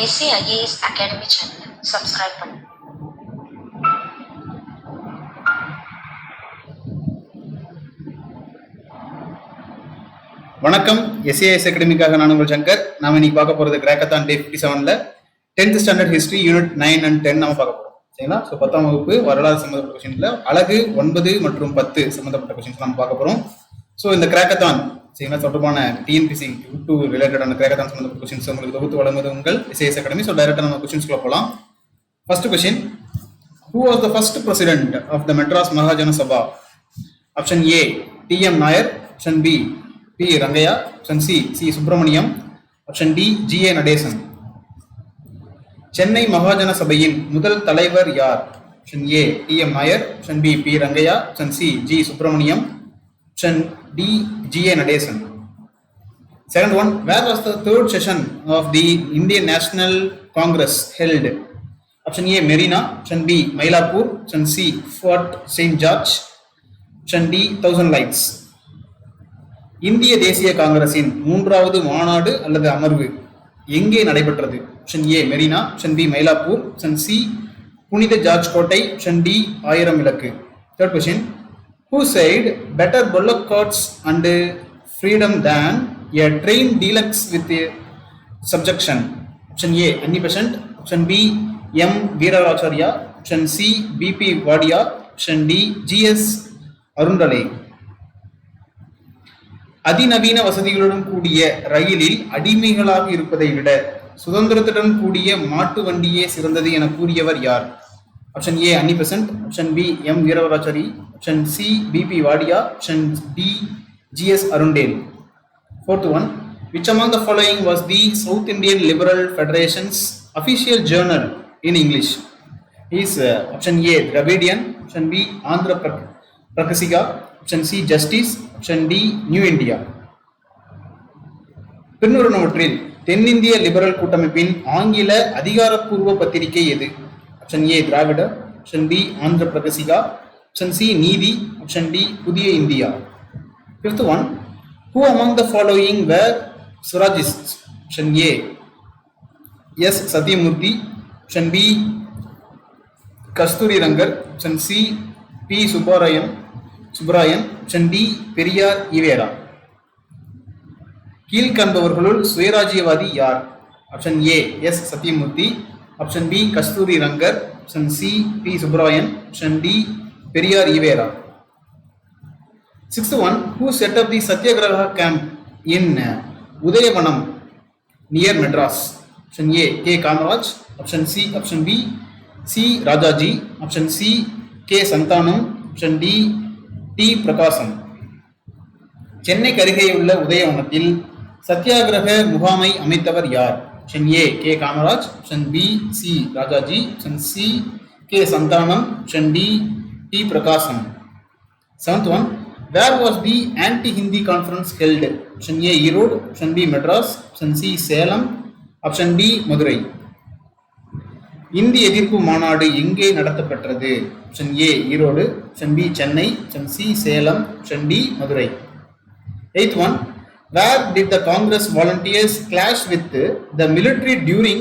SAIAS Academy channel subscribe பண்ணுங்க. வணக்கம். SAIS அகாடமிக்காக நான் உங்கள் சங்கர். நாம இன்னைக்கு பார்க்க போறது கிராக்கத்தான் டே 57ல 10th standard history unit 9 and 10 நாம பார்க்க போறோம். சரிங்களா? ஸோ 10ஆம் வகுப்பு வரலாறு சம்பந்தப்பட்ட கொஸ்டின்ல அழகு 9 மற்றும் 10 சம்பந்தப்பட்ட கொஸ்டின்ஸ் நம்ம பார்க்க போறோம். ஸோ இந்த கிராக்கத்தான் சரிங்களா தொடர்பான டிஎன்பிசி டூ ரிலேட்டடான கிராக்கத்தான் சம்பந்தப்பட்ட கொஸ்டின்ஸ் உங்களுக்கு தொகுத்து வழங்குவது உங்கள் SAIS அகாடமி. ஸோ டைரக்டா நம்ம கொஸ்டின்ஸ்குள்ள போகலாம். First question, who was the first president of the Madras Mahajana Sabha? Option A T.M. Nair, option B P. Rangaya, option C C. Subramaniam, option D G.A. Nadesan. Chennai Mahajana சபையின் முதல் தலைவர் யார்? Option A T.M. Nair, option B P. Rangaya, option C G. Subramaniam, option D G.A. Nadesan. Second one, where was the third session of the Indian National Congress held? Option A Marina, option B Mylapore, option C Fort St. George, option D 1000 Lights. இந்திய தேசிய காங்கிரசின் மூன்றாவது மாநாடு அல்லது அமர்வு எங்கே நடைபெற்றது? Option A Marina, option B Mylapore, option C புனித ஜார்ஜ் கோட்டை, ஆப்ஷன் டி 1000 விளக்கு. Third question, who said better bullock carts and freedom than a train deluxe with subjection? Option A Annie Besant, option B M Veerarachariya, option C BP Wadia, option D GS Arundale. அதிநவீன வசதிகளுடன் கூடிய ரயிலில் அடிமைகளாக இருப்பதை விட சுதந்திரத்துடன் கூடிய மாட்டு வண்டியே சிறந்தது என கூறியவர் யார்? Option A Annie Besant, option B M Veerarachari, option C BP Wadia, option D GS Arundale. Fourth one, which among the following was the South Indian Liberal Federation's official journal in English? Is option A Dravidian, option B Andhra Prakasika, option C Justice, option D New India. பின்வருவனவற்றில் தென்னிந்திய liberal கூட்டமைப்பின் ஆங்கில அதிகாரப்பூர்வ பத்திரிகை எது? Option A Dravida, option B Andhra Prakasika, option C Neethi, option D புதிய இந்தியா. Fifth one, who among the following were Surajists? Option A S Sathyamurthy, option B Kasturi Rangar, option C P Subbarayan, option D Periyar Evera. கீழ்காண்பவர்களுள் சுயராஜ்யவாதி யார்? Option A S Sathyamurthy, option B Kasturi Rangar, option C P Subbarayan, option D Periyar Evera. Sixth one, who set up the Satyagraha camp in Udayavanam near Madras? Option A K. Kamaraj, option C, option B C. Rajaji, option C K. Santanam, option D T. Prakasam. சென்னைக்கு அருகேயுள்ள உதயவனத்தில் சத்தியாகிரக முகாமை அமைத்தவர் யார்? Option A K Kamaraj, option B C Rajaji, option C K Santhanam, option D T Prakasam. Seventh one, where was the anti-Hindi conference held? Option A Erode, option B Madras, option C Salem, option D Madurai. Hindi எதிர்ப்பு மாநாடு எங்கே நடத்தப்பட்டது? Option A Erode, option B Chennai, option C Salem, option D Madurai. Eight one, where did the Congress volunteers clash with the military during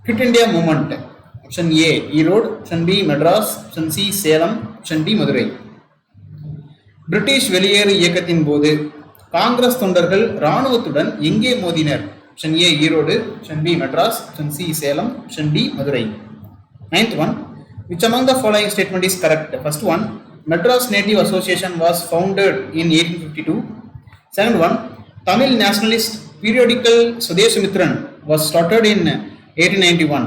Quit India movement? Option A Erode, option B Madras, option C Salem, option D Madurai. British வெளியேறு இயக்கத்தின் போது காங்கிரஸ் தொண்டர்கள் இராணுவத்துடன் எங்கே மோதினர்? Option A Erode, option B Madras, option C Salem, option D Madurai. Ninth one, which among the following statement is correct? First one, Madras Native Association was founded in 1852. Second one, Tamil nationalist periodical Swadeshamitran was started in 1891.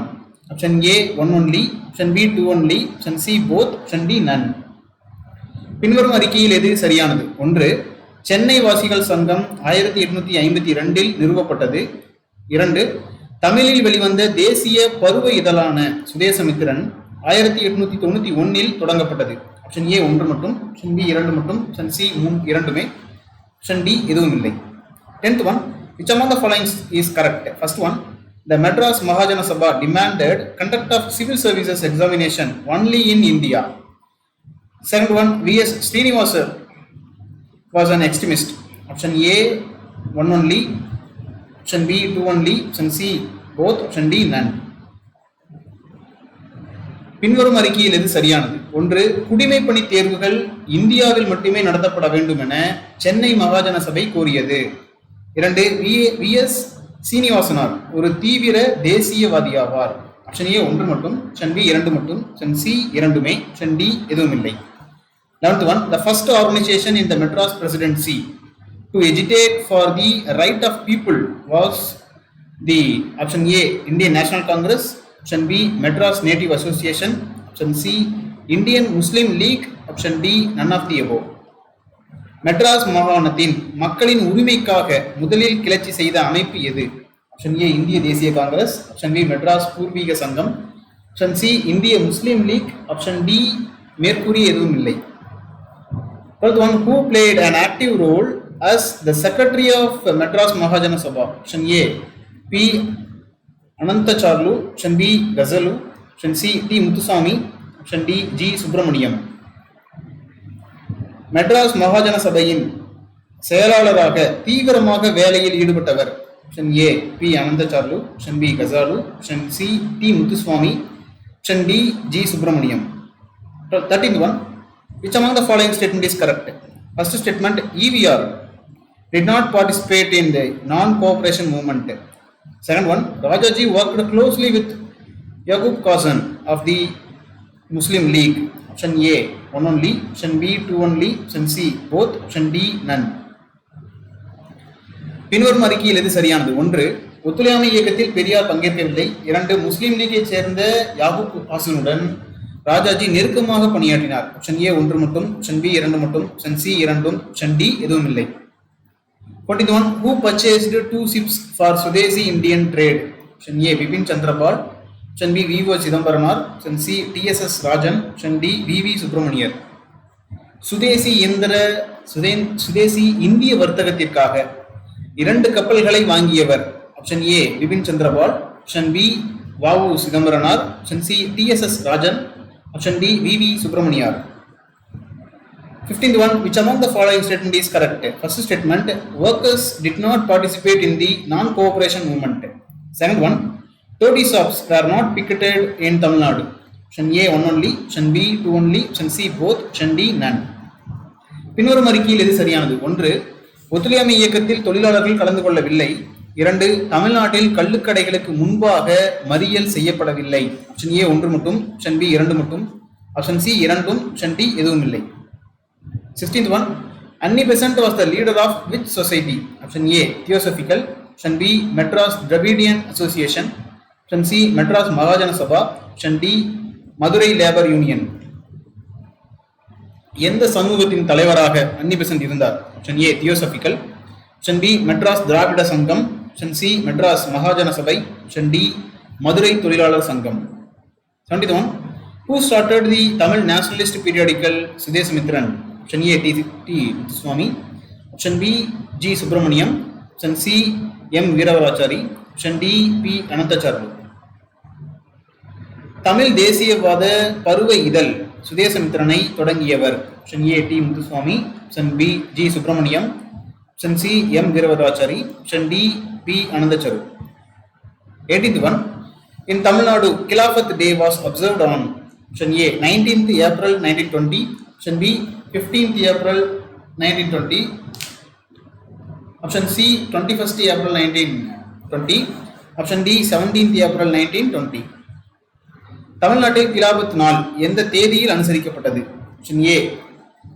Option A one only, option B two only, option C both, option D none. பின்வரும் அறிக்கையில் எது சரியானது? ஒன்று, சென்னை வாசிகள் சங்கம் 1852 நிறுவப்பட்டது. 2, தமிழில் வெளிவந்த தேசிய பருவ இதழான சுதேசமித்திரன் 1891 தொடங்கப்பட்டது. ஆப்ஷன் ஏ 1 மட்டும், ஆப்ஷன் பி 2 மட்டும், ஆப்ஷன் சி 2மே, ஆப்ஷன் டி எதுவும் இல்லை. 10th one, which among the following is correct? First one, the Madras Mahajana Sabha demanded conduct of civil services examination only in India. Second one, V.S. Srinivasa was an extremist. Option A 1 only, option B 2 only, option C both, option D none. பின்வரும் அறிக்கையில் எது சரியானது? ஒன்று, குடிமைப்பணி தேர்வுகள் இந்தியாவில் மட்டுமே நடத்தப்பட வேண்டும் என சென்னை மகாஜன சபை கோரியது. இரண்டு, வி.எஸ். சீனிவாசனார் ஒரு தீவிர தேசியவாதியாவார். ஆப்ஷன் ஏ ஒன்று மட்டும், ஆப்ஷன் பி இரண்டு மட்டும், ஆப்ஷன் சி இரண்டுமே, ஆப்ஷன் டி எதுவும் இல்லை. 11th one, the first organization in the Madras Presidency to agitate for the right of people was the option A Indian National Congress, option B Madras Native Association, option C Indian Muslim League, option D none of the above. Madras மாகாணத்தின் மக்களின் உரிமைக்காக முதலில் கிளர்ச்சி செய்த அமைப்பு எது? Option ஏ இந்திய தேசிய காங்கிரஸ், ஆப்ஷன் பி மெட்ராஸ் பூர்வீக சங்கம், ஆப்ஷன் சி இந்திய முஸ்லீம் லீக், ஆப்ஷன் டி மேற்கூறிய எதுவும் இல்லை. 12th one, who played an active role as the secretary of Madras Mahajana Sabha? Option A P. Anantacharlu, option B Gazalu, option C T. Muthuswamy, option D G. Subramaniam. Madras மகாஜன சபையின் செயலாளராக தீவிரமாக வேலையில் ஈடுபட்டவர். Option A P Anandacharlu, option B Kasalu, option C T Muthuswamy, option D G Subramaniam. 13th one, which among the following statement is correct? First statement, EVR did not participate in the non-cooperation movement. Second one, Rajaji worked closely with Yaqub Kazan of the Muslim League. Option A one only, option B two only, option C both, option D none. பின்வரும் அறிக்கையில் எது சரியானது? ஒன்று, ஒத்துழையாமை இயக்கத்தில் பெரியார் பங்கேற்கவில்லை. இரண்டு, முஸ்லீம் லீகை சேர்ந்த யாகூப் ஹாசனுடன் ராஜாஜி நெருக்கமாக பணியாற்றினார். ஆப்ஷன் ஏ ஒன்று மட்டும், ஆப்ஷன் பி இரண்டு மட்டும், ஆப்ஷன் சி இரண்டும், ஆப்ஷன் டி எதுவும் இல்லை. 21, who purchased 2 ships for Swadeshi Indian trade? Option A Bipin Chandrapal, option B V O. Chidambaranar, option C T S S. Rajan, option D V V. Subramaniar. சுதேசி இந்திய வர்த்தகத்திற்காக 2 கப்பல்களை வாங்கியவர். Option A Bipin Chandrapal, option B Va U. Chidambaranar, option C T S S. Rajan, option D V V. Subramaniar. 15th one, which among the following statement is correct? First statement, workers did not participate in the non-cooperation movement. Second one, 30 shops were not picketed in Tamil Nadu. Option A one only, option B two only, option C both, option D none. பின்வரும் அறிக்கையில் எது சரியானது? ஒன்று, ஒத்துழையாமை இயக்கத்தில் தொழிலாளர்கள் கலந்து கொள்ளவில்லை. இரண்டு, தமிழ்நாட்டில் கள்ளுக்கடைகளுக்கு முன்பாக மறியல் செய்யப்படவில்லை. ஆப்ஷன் ஏ ஒன்று மட்டும், ஆப்ஷன் பி இரண்டு மட்டும், ஆப்ஷன் சி இரண்டும், ஆப்ஷன் டி எதுவும் இல்லை. 16th one, Anni Besant was the leader of which society? Option A Theosophical, option B Madras Dravidian Association, option C Madras Mahajana Sabha, option D Madurai Labor Union. எந்த சமூகத்தின் தலைவராக Annie Besant இருந்தார்? Option A theosophical, option B Madras Dravida Sangam, option C Madras மகாஜன சபை, option D Madurai தொழிலாளர் சங்கம். 71 one, who started the Tamil nationalist periodical Sudesmitran? Option A T. Muthuswamy, option B G. Subramaniam, option C M. Veeravachari, option D P. Anantacharlu. Tamil தேசியவாத பருவ இதழ் சுதேசமித்திரனை தொடங்கியவர். Option A T Muthuswamy, option B G Subramaniam, option C M Veeravarachari, option D P Anandacharlu. 18th one, in Tamil Nadu, Khilafat Day was observed on option A 19th April 1920, option B 15th April 1920, option C 21st April 1920, option D 17th April 1920. தமிழ்நாட்டில் கிலாபத் நாள் எந்த தேதியில் அனுசரிக்கப்பட்டது? Option A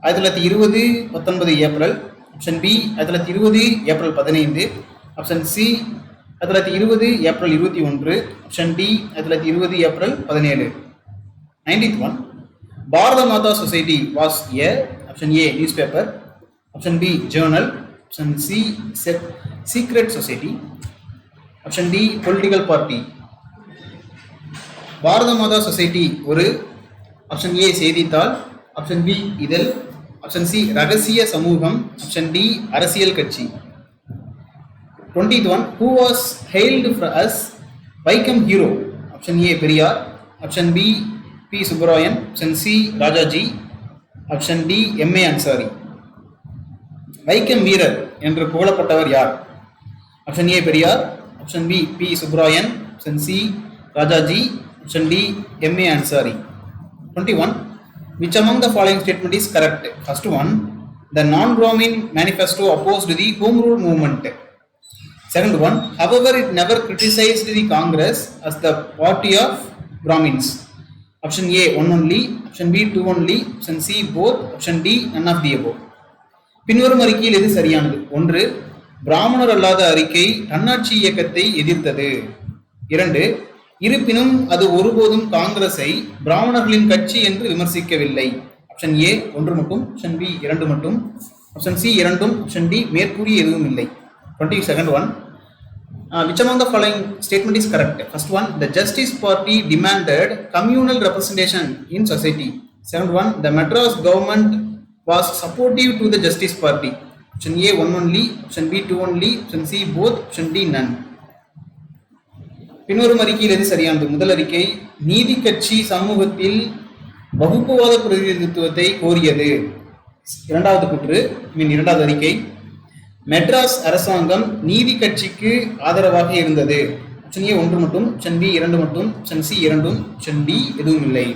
1920 19 April, option B 1920 April 15, option C 1920 April 21, option D 1920 April 17. 19th one, Bharat Mata society was a option A newspaper, option B journal, option C secret society, option D political party. Bharat Mata society ஒரு option A செய்தித்தாள், option B இதழ், option C ரகசிய சமூகம், option D அரசியல் கட்சி. 20th one, who was hailed as Vaikam hero? Option A Periyar, option B P Subbarayan, option C Rajaji, option D M A Ansari. Vaikom வீரர் என்று புகழப்பட்டவர் யார்? Option A Periyar, option B P Subbarayan, Option C, Rajaji. Option D, M.A. Ansari. 21. Which among the following statement is correct? First one, the non-Brahmin manifesto opposed the Home Rule movement. Second one, however, it never criticized the Congress as the party of Brahmins. Option A, one only. Option B, two only. Option C, both. Option D, none of the above. பின்வரும் அறிக்கையில் எது சரியானது? ஒன்று, பிராமணர் அல்லாத அறிக்கை தன்னாட்சி இயக்கத்தை எதிர்த்தது. 2, இருப்பினும் அது ஒருபோதும் காங்கிரஸை பிராமணர்களின் கட்சி என்று விமர்சிக்கவில்லை. ஆப்ஷன் ஏ ஒன்று மட்டும், ஆப்ஷன் பி 2 மட்டும், ஆப்ஷன் சி 2ம், ஆப்ஷன் டி மேற்கூறிய எதுவும் இல்லை. 22nd one, which among the following statement is correct? First one, the Justice Party demanded communal representation in society. Second one, the Madras government was supportive to the Justice Party. Option A, one only. Option B, two only. Option C, both. Option D, none. பின்வரும் அறிக்கையில் எது சரியானது? முதல் அறிக்கை, நீதி கட்சி சமூகத்தில் வகுப்புவாத பிரதிநிதித்துவத்தை கோரியது. இரண்டாவது கூற்று, இரண்டாவது அறிக்கை, மெட்ராஸ் அரசாங்கம் நீதி கட்சிக்கு ஆதரவாக இருந்தது. ஆப்ஷன் ஏ ஒன்று மட்டும், ஆப்ஷன் பி 2 மட்டும், ஆப்ஷன் சி 2ம், ஆப்ஷன் டி எதுவும் இல்லை.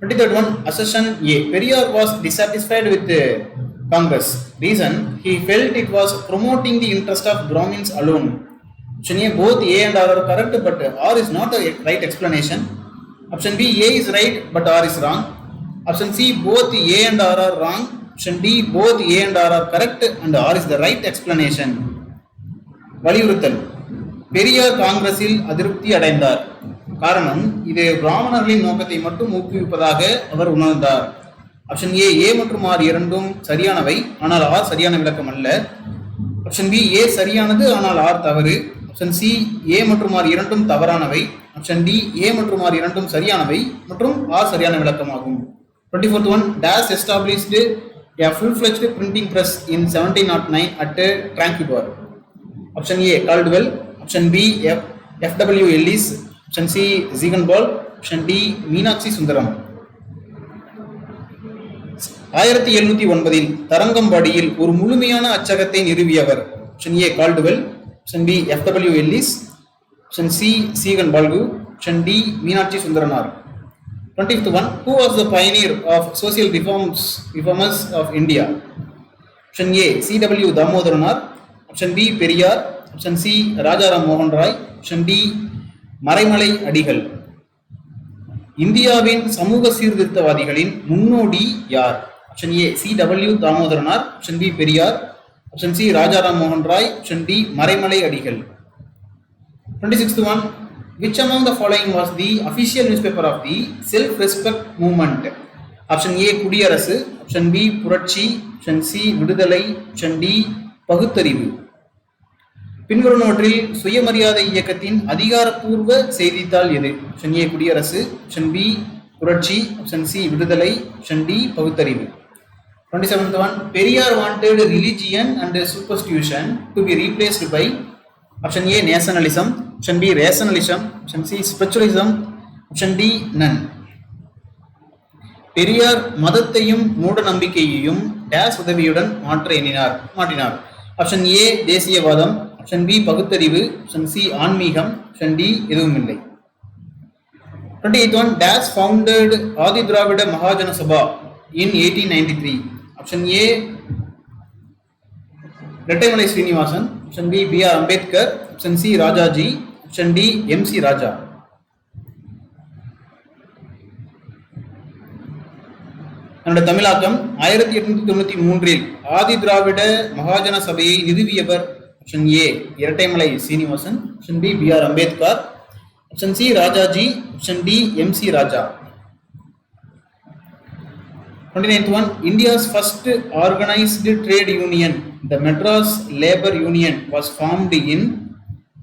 23rd one, assertion A, Periyar was dissatisfied with Congress. Reason, he felt it was promoting the interest of Brahmins alone. Option A, both A and R are correct, but R is not a right explanation. Option B, A is right, but R is wrong. Option C, both A and R are wrong. Option D, both A and R are correct and R is the right explanation. வலியுறுத்தல், பெரியார் காங்கிரஸில் அதிருப்தி அடைந்தார். காரணம், இது பிராமணர்களின் நோக்கத்தை மட்டும் ஊக்குவிப்பதாக அவர் உணர்ந்தார். Option A, ஏ மற்றும் ஆர் இரண்டும் சரியானவை, ஆனால் ஆர் சரியான விளக்கம் அல்ல. ஆப்ஷன் பி, ஏ சரியானது ஆனால் ஆர் தவறு. ஆப்ஷன் சி, ஏ மற்றும் ஆர் இரண்டும் தவறானவை. ஆப்ஷன் டி, ஏ மற்றும் ஆர் இரண்டும் சரியானவை மற்றும் ஆர் சரியான விளக்கமாகும். 24th one, Dash established a full-fledged printing press in 1709 at Tranquebar. Option A, Caldwell. Option B, F.W. Ellis. Option C, Ziegenbalg. Option D, Meenakshi Sundaram. 1709 தரங்கம்பாடியில் ஒரு முழுமையான அச்சகத்தை நிறுவியவர். Option A, Caldwell. Option B, F.W. Ellis. Option C, Ziegenbalg. Option D, Meenakshi Sundaram. 25th one, who was the pioneer of social reformers of India? Option A, C.W. Damodaran. Option B, Periyar. Option C, Rajaram Mohan Roy. Option D, Maraimalai Adigal. இந்தியாவின் சமூக சீர்திருத்தவாதிகளின் முன்னோடி யார்? Option A, C.W. Damodaranar. Option B, Periyar. Option C, Rajaram மோகன் Roy. Option D, Maraimalai Adigal. 26th one, which among the following was the official newspaper of the self-respect movement? Option ஏ, குடியரசு. Option B, புரட்சி. Option C, விடுதலை. Option D, பகுத்தறிவு. பின்வருவனவற்றில் சுயமரியாதை இயக்கத்தின் அதிகாரப்பூர்வ செய்தித்தாள் எது? ஆப்ஷன் ஏ, குடியரசு. ஆப்ஷன் பி, புரட்சி. ஆப்ஷன் சி, விடுதலை. ஆப்ஷன் டி, பகுத்தறிவு. 27th one, Periyar wanted religion and superstition to be replaced by option A, nationalism. Option B, rationalism. Option C, spiritualism. Option D, none. Periyar மதத்தையும் மூட நம்பிக்கையையும் டேஸ் உதவியுடன் மாற்றினார். Option A, தேசியவாதம். Option B, பகுத்தறிவு. Option C, ஆன்மீகம். Option D எதுவும் இல்லை. 28th one, dash founded Adi Dravida Mahajana Sabha in 1893. Option A, Rettaimalai Srinivasan. Option B, B.R. Ambedkar. Option C, Rajaji. Option D, M.C. Raja. என்னோட தமிழாக்கம், 1893 ஆதி திராவிட மகாஜன சபையை நிறுவியவர். Option A, Irattaimalai Srinivasan. Option B, B.R. Ambedkar. Option C, Rajaji. Option D, M.C. Raja. 29th one, India's first organized trade union, the Madras Labour Union, was formed in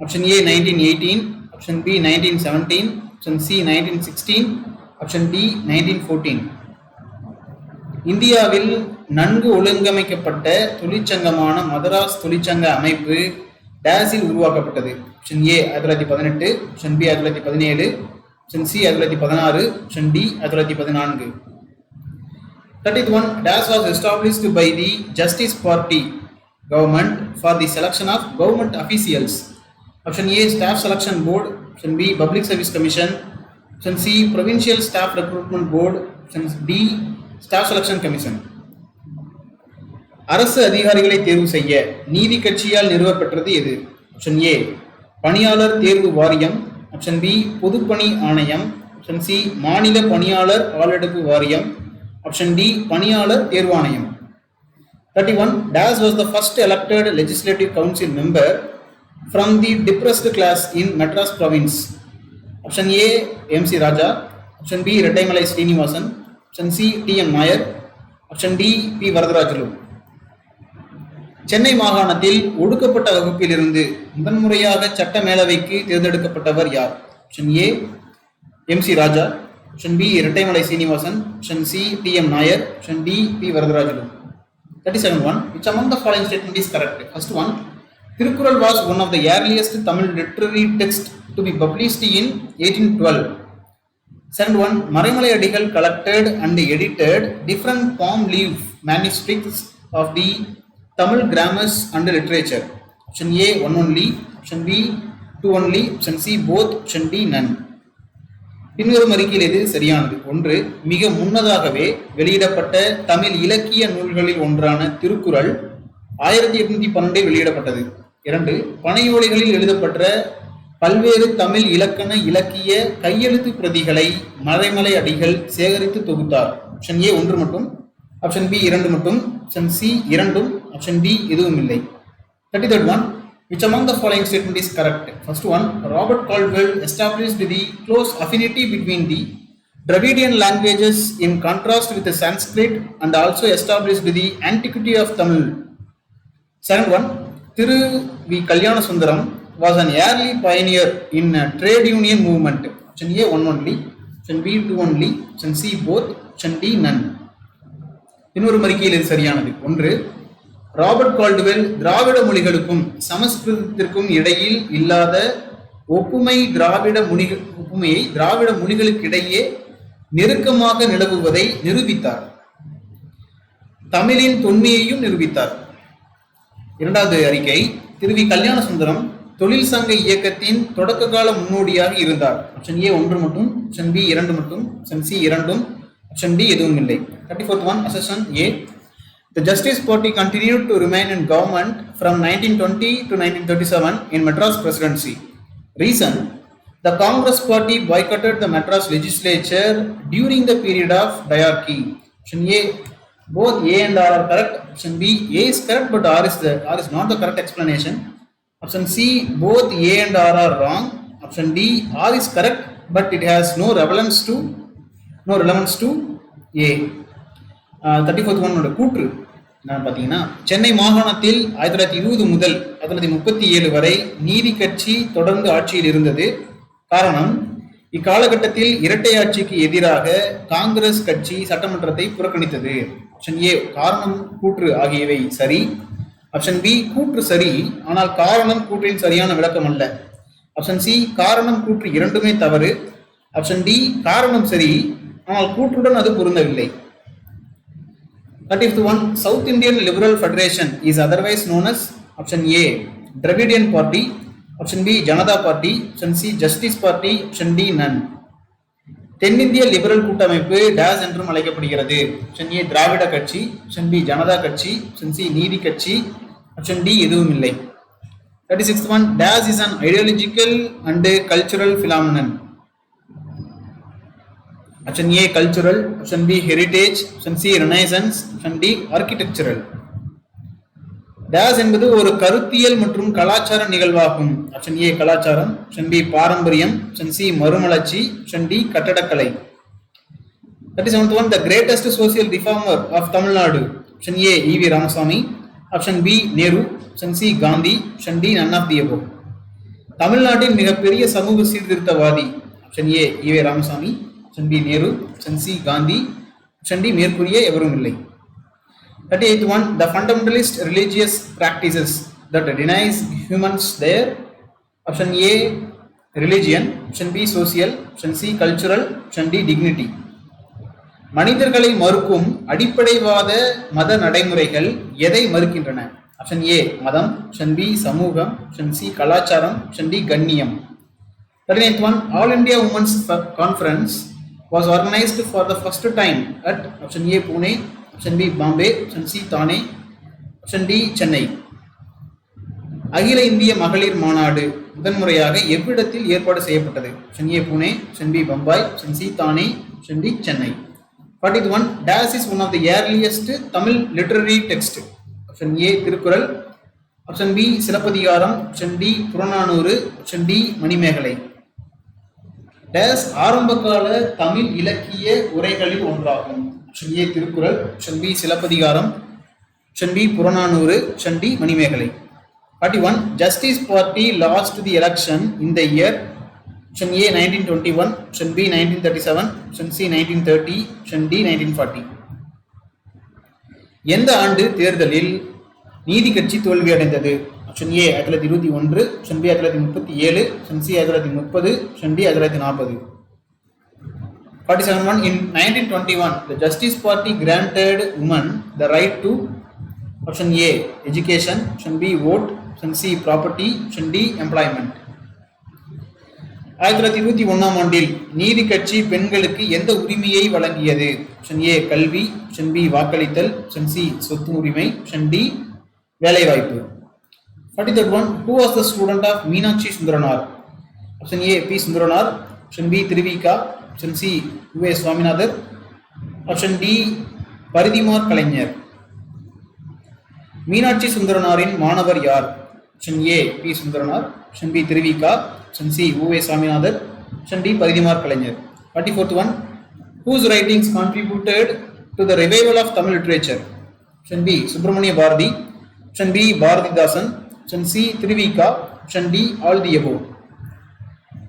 option A, 1918. Option B, 1917. Option C, 1916. Option D, 1914. இந்தியாவில் நன்கு ஒழுங்கமைக்கப்பட்ட தொழிற்சங்கமான மதராஸ் தொழிற்சங்க அமைப்பு டேஸில் உருவாக்கப்பட்டது. Option A 1918. Option B 1917. Option C 1916. Option D 1914. 30th one, DAS was established by the Justice Party government for the selection of government officials. Option A, Staff Selection Board. Option B, Public Service Commission. Option C, Provincial Staff Recruitment Board. Option D, Staff Selection Commission. அரசு அதிகாரிகளை தேர்வு செய்ய நீதி கட்சியால் நிறுவப்பெற்றது எது? Option ஏ, பணியாளர் தேர்வு வாரியம். ஆப்ஷன் பி, பொதுப்பணி ஆணையம். ஆப்ஷன் சி, மாநில பணியாளர் ஆளெடுப்பு வாரியம். ஆப்ஷன் டி, பணியாளர் தேர்வாணையம். 31. Dash was the first elected legislative council member from the depressed class in Madras province. Option A, M.C. Raja. Option B, Rettaimalai Srinivasan. Option C, T.M. Nair. Option D, P. Varadarajalu. Chennai மாகாணத்தில் ஒடுக்கப்பட்ட வகுப்பிலிருந்து முதன்முறையாக சட்ட மேலவைக்கு தேர்ந்தெடுக்கப்பட்டவர் யார்? Option A, M C. Raja. Option B, Irattaimalai Srinivasan. Option C, T.M. Nair. Option D, P. Varadarajulu. 37. One. Which among the following statement is correct? First one, Tirukkural was one of the earliest Tamil literary text to be published in 1812. Second one, Maraimalai Adigal collected and edited different palm leaf manuscripts of the Tamil grammars and literature. Option A, one only. Option B, two only. Option C, both. Option D, none. பின்வரும் அறிக்கையில் எது சரியானது? ஒன்று, மிக முன்னதாகவே வெளியிடப்பட்ட தமிழ் இலக்கிய நூல்களில் ஒன்றான திருக்குறள் 1812 வெளியிடப்பட்டது. 2, பனையோலைகளில் எழுதப்பட்ட பல்வேறு தமிழ் இலக்கண இலக்கிய கையெழுத்து பிரதிகளை மறைமலை அடிகள் சேகரித்து தொகுத்தார். ஆப்ஷன் ஏ ஒன்று மட்டும். ஆப்ஷன் பி 2 மட்டும். ஆப்ஷன் சி 2ம். ஆப்ஷன் டி எதுவும் இல்லை. 33. One, which among the following statement is correct? First one, Robert Caldwell established the close affinity between the Dravidian languages in contrast with the Sanskrit and also established the antiquity of Tamil. Second one, Thiru V. Kalyana Sundaram was an early pioneer in trade union movement. Option A, one only. Option B, two only. Option C, both. Option D, none. இன்னொரு அறிக்கையில் இது சரியானது. ஒன்று, Robert Caldwell திராவிட மொழிகளுக்கும் சமஸ்கிருதத்திற்கும் இடையில் இல்லாத ஒப்புமையை திராவிட மொழிகளுக்கிடையே நெருக்கமாக நிலவுவதை நிரூபித்தார். தமிழின் தொன்மையையும் நிரூபித்தார். இரண்டாவது அறிக்கை, திரு கல்யாண சுந்தரம் தொழில் சங்க இயக்கத்தின் தொடக்க கால முன்னோடியாக இருந்தார். ஆப்ஷன் ஏ ஒன்று மட்டும். ஆப்ஷன் பி 2 மட்டும். ஆப்ஷன் சி 2ம். ஆப்ஷன் டி எதுவும் இல்லை. 34th one, assertion A. The Justice Party continued to remain in government from 1920 to 1937 in Madras Presidency. Reason, the Congress Party boycotted the Madras legislature during the period of diarchy. Option A, both A and R are correct. Option B, A is correct but R is not the correct explanation. Option C, both A and R are wrong. Option D, R is correct but it has no relevance to A. 34th one கூற்று பார்த்தீங்கன்னா, சென்னை மாகாணத்தில் 1920 முதல் 1937 வரை நீதி கட்சி தொடர்ந்து ஆட்சியில் இருந்தது. காரணம், இக்காலகட்டத்தில் இரட்டை ஆட்சிக்கு எதிராக காங்கிரஸ் கட்சி சட்டமன்றத்தை புறக்கணித்தது. ஆப்ஷன் ஏ காரணம் கூற்று ஆகியவை சரி. ஆப்ஷன் பி கூற்று சரி ஆனால் காரணம் கூற்றின் சரியான விளக்கம் அல்ல. ஆப்ஷன் சி காரணம் கூற்று இரண்டுமே தவறு. ஆப்ஷன் டி காரணம் சரி ஆனால் கூற்றுடன் அது பொருந்தவில்லை. 35th one, South Indian Liberal Federation is otherwise known as option A, Dravidian Party. Option B, Janata Party. Option C, Justice Party. Option D, none. தென்னிந்திய லிபரல் கூட்டமைப்பு டேஸ் என்றும் அழைக்கப்படுகிறது. ஆப்ஷன் ஏ திராவிட கட்சி. ஆப்ஷன் பி ஜனதா கட்சி. Option C நீதி கட்சி. Option D எதுவும் இல்லை. 36th one, days is an ideological and cultural phenomenon. Option A cultural, option B heritage, option C renaissance, option D architectural. Days என்பது ஒரு கருத்தியல் மற்றும் கலாச்சார நிகழ்வாகும். ஆப்ஷன் ஏ கலாச்சாரம். ஆப்ஷன் பி பாரம்பரியம். ஆப்ஷன் சி மறுமலர்ச்சி. ஆப்ஷன் டி கட்டடக்கலை. 37th one, the greatest social reformer of Tamil Nadu. Option A E V Ramasamy. Option B Nehru. Option C Gandhi. Option D none of the above. தமிழ்நாட்டின் மிகப்பெரிய சமூக சீர்திருத்தவாதி. Option A E V Ramasamy. Option B Nehru. Option C Gandhi. Option D மேற்கூறிய எவரும் இல்லை. 38th one, the fundamentalist religious practices that denies humans their option A religion, option B social, option C cultural, option D dignity. மனிதர்களை மறுக்கும் அடிப்படைவாத மத நடைமுறைகள் எதை மறுக்கின்றன? Option A மதம், ஆப்ஷன் பி சமூகம், ஆப்ஷன் சி கலாச்சாரம், ஆப்ஷன் டி கண்ணியம். 39th one, All India Women's Conference was organized for the first time at option A Pune, option B Bombay, option C Thane, option D Chennai. அகில இந்திய மகளிர் மாநாடு முதன்முறையாக எவ்விடத்தில் ஏற்பாடு செய்யப்பட்டது? Option A Pune, option B Bombay, option C Thane, option D Chennai. 41 Dash is one of the earliest Tamil literary text. Option A Thirukkural, option B Silappathikaram, option D Purananuru, option D Manimekalai. டேஸ் ஆரம்பகால தமிழ் இலக்கிய உரைகளில் ஒன்றாகும். Option A Thirukkural, option B Silappathikaram, option B Purananuru, option D Manimekalai. 41 Justice Party lost the election in the year option A 1921, option B 1937, option C 1930, option D 1940. எந்த ஆண்டு தேர்தலில் நீதி கட்சி தோல்வி அடைந்தது? Option A 1921, option B 1937, option C 1930, option D 1940. 47 In 1921 the Justice Party granted women the right to option A education, option B vote, option C property, option D employment. 1921 ஆண்டில் நீதி கட்சி பெண்களுக்கு எந்த உரிமையை வழங்கியது? ஆப்ஷன் ஏ கல்வி, option B வாக்களித்தல், option C சொத்து உரிமை, ஆப்ஷன் டி வேலைவாய்ப்பு. 43rd one Who was the student of Meenakshi Sundaranaar? Option A P Sundaranar, option B Thiruvika, option C U Ve Swaminathar, option D Parithimar Kalaignar. Meenakshi சுந்தரனாரின் மாணவர் யார்? Option A P Sundaranar, option B Thiruvika, option C U Ve Swaminathar, option D Parithimar Kalaignar. 44th one Whose writings contributed to the revival of Tamil literature? Option B Subramania Bharathi, option B Bharathidasan, option C Thiruvika, option D all the above.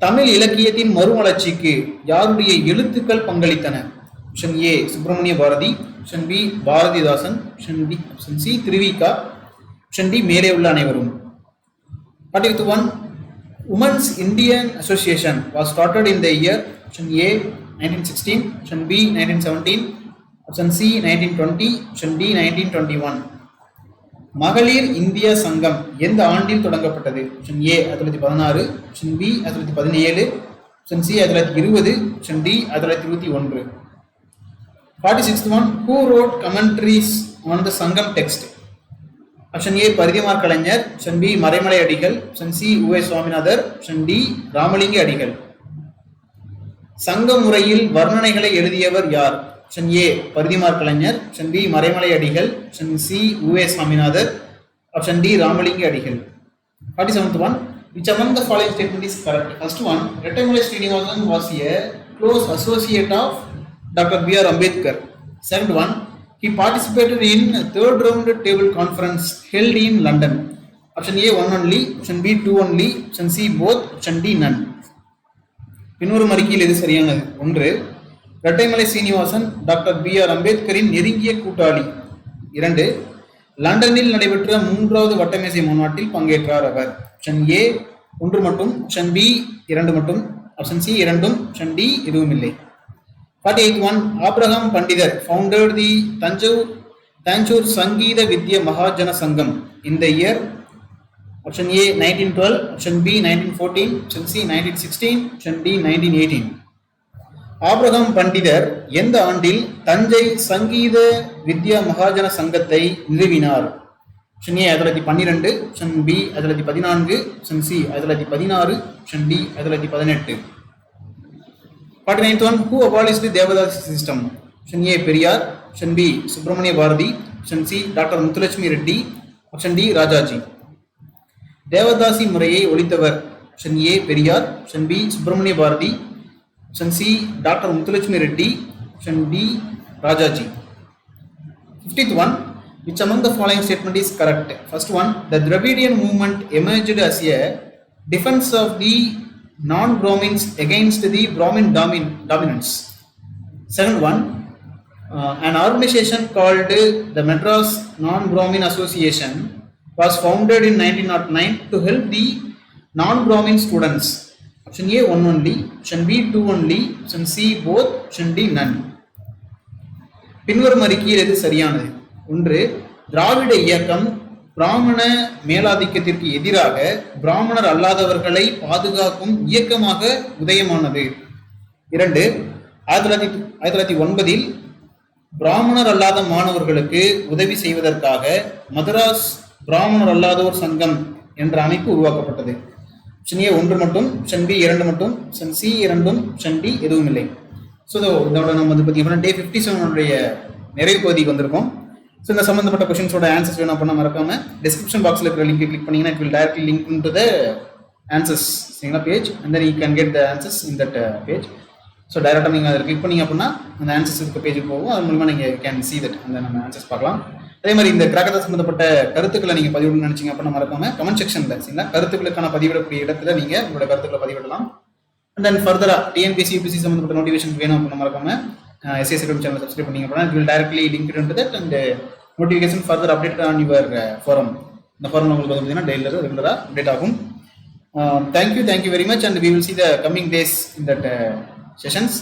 Tamil இலக்கியத்தின் மறுமலர்ச்சிக்கு யாருடைய எழுத்துக்கள் பங்களித்தன? Option A Subramania Bharathi, option B Bharathidasan, option C Thiruvika, option D மேலே உள்ள அனைவரும். 45th one Women's Indian Association was started in the year option A 1916, option B 1917, option C 1920, option D 1921. மகளிர் இந்திய சங்கம் எந்த ஆண்டில் தொடங்கப்பட்டது? Option A 1916, option B 1917, option C 1920, option D 1921. 46th one Who wrote commentaries on the Sangam text? Option A Parithimar Kalaignar, option B Maraimalai Adigal, option C U Ve Swaminathar, option D Ramalinga Adigal. சங்க முறையில் வர்ணனைகளை எழுதியவர் யார்? Option A Parithimar Kalaignar, option B Maraimalai Adigal, option C U Ve Swaminathar, option D Ramalinga Adigal. 47th one Which among the following statement is correct? First one Rettamala Srinivasan was a close associate of Dr. B.R. Ambedkar. Second one He participated in third round table conference held in London. Option A 1 only, option B 2 only, option C both, option D none. பின்வரும் அறிக்கையில் எது சரியானது? 1 Irattaimalai Srinivasan doctor B R அம்பேத்கரின் நெருங்கிய கூட்டாளி. 2 லண்டனில் நடைபெற்ற 3வது வட்டமேசை மாநாட்டில் பங்கேற்றார் அவர். ஆப்ஷன் ஏ 1 மட்டும், ஆப்ஷன் பி 2 மட்டும், ஆப்ஷன் சி 2, ஆப்ஷன் டி எதுவும் இல்லை. 48th one Abraham Pandidar founded the Tanjore Sangeeta Vidya Mahajana Sangam in the year option A 1912, option B 1914, option C 1916, option D 1918. Abraham Pandithar எந்த ஆண்டில் தஞ்சை சங்கீத வித்யா மகாஜன சங்கத்தை நிறுவினார்? Option A 1912, option B 1914, option C 1916, option D 1918. 49th one Who abolished the Devadasi system? Option A Periyar, option B Subramania Bharati, option C Dr. Muthulakshmi Reddy, option D Rajaji. Devadasi முறையை ஒழித்தவர். Option A Periyar, option B Subramania Bharathi, option C doctor Muthulakshmi Reddy, option D Rajaji. 50th one Which among the following statement is correct? First one The Dravidian movement emerged as a defense of the non-Brahmins against the Brahmin dominance. Second one an organization called the Madras Non-Brahmin Association was founded in 1909 to help the non-Brahmin students. Option A 1 only, option B 2 only, option C both, option D none. பின்வரும் அறிக்கையில் எது சரியானது? 1 திராவிட இயக்கம் பிராமண மேலாதிக்கத்திற்கு எதிராக பிராமணர் அல்லாதவர்களை பாதுகாக்கும் இயக்கமாக உதயமானது. 2. 1909 பிராமணர் அல்லாத மாணவர்களுக்கு உதவி செய்வதற்காக மதராஸ் பிராமணர் அல்லாதோர் சங்கம் என்ற அமைப்பு உருவாக்கப்பட்டது. ஆப்ஷன் ஏ 1 மட்டும், ஆப்ஷன் பி 2 மட்டும், ஆப்ஷன் சி 2, ஆப்ஷன் டி எதுவும் இல்லை. ஸோ இதோட நம்ம வந்து பார்த்தீங்கன்னா டே 57 நிறைவு பகுதிக்கு வந்திருக்கோம். ஸோ இந்த சம்மந்தப்பட்ட கொஸ்டின்ஸோட ஆன்சர்ஸ் வேணும் அப்படின்னா மறக்காம டிஸ்கிரிப்ஷன் பாக்ஸில் இருக்கிற லிங்க் கிளிக் பண்ணீங்கன்னா it will directly link in to the answers சரிங்களா page, and then you can get the answers in that page. So டைரெக்டாக நீங்கள் அதில் கிளிக் பண்ணீங்க அப்படின்னா அந்த ஆன்சர்ஸ் இருக்க பேஜுக்கு போகும். அது மூலமாக நீங்கள் கேன் சி தட் அந்த நம்ம ஆன்சர்ஸ் பார்க்கலாம். அதே மாதிரி இந்த கிராக்கத்தை சம்மந்தப்பட்ட கருத்துக்களை நீங்கள் பதிவிடணும்னு நினச்சிங்க அப்படின்னா மறக்காம கமெண்ட் செக்ஷனில் சரிங்களா கருத்துக்களுக்கான பதிவிடக்கூடிய இடத்துல நீங்கள் உங்களோட கருத்துக்களை பதிவிடலாம். அண்ட் தென் ஃபர்தராக டிஎன்பிசி யூபிசி சம்மந்தப்பட்ட நோட்டிஃபிகேஷன் வேணும் அப்படின்னா மறக்காம எஸ்எஸ் சேனல் சப்ஸ்கிரைப் பண்ணிங்க அப்படின்னா it will directly link to that and notification further update on your forum. இந்த ஃபோரம் உங்களுக்கு வந்து பார்த்தீங்கன்னா டெய்லி ரெகுலராக அப்டேட் ஆகும். Thank you very much, and we will see the coming days in that sessions.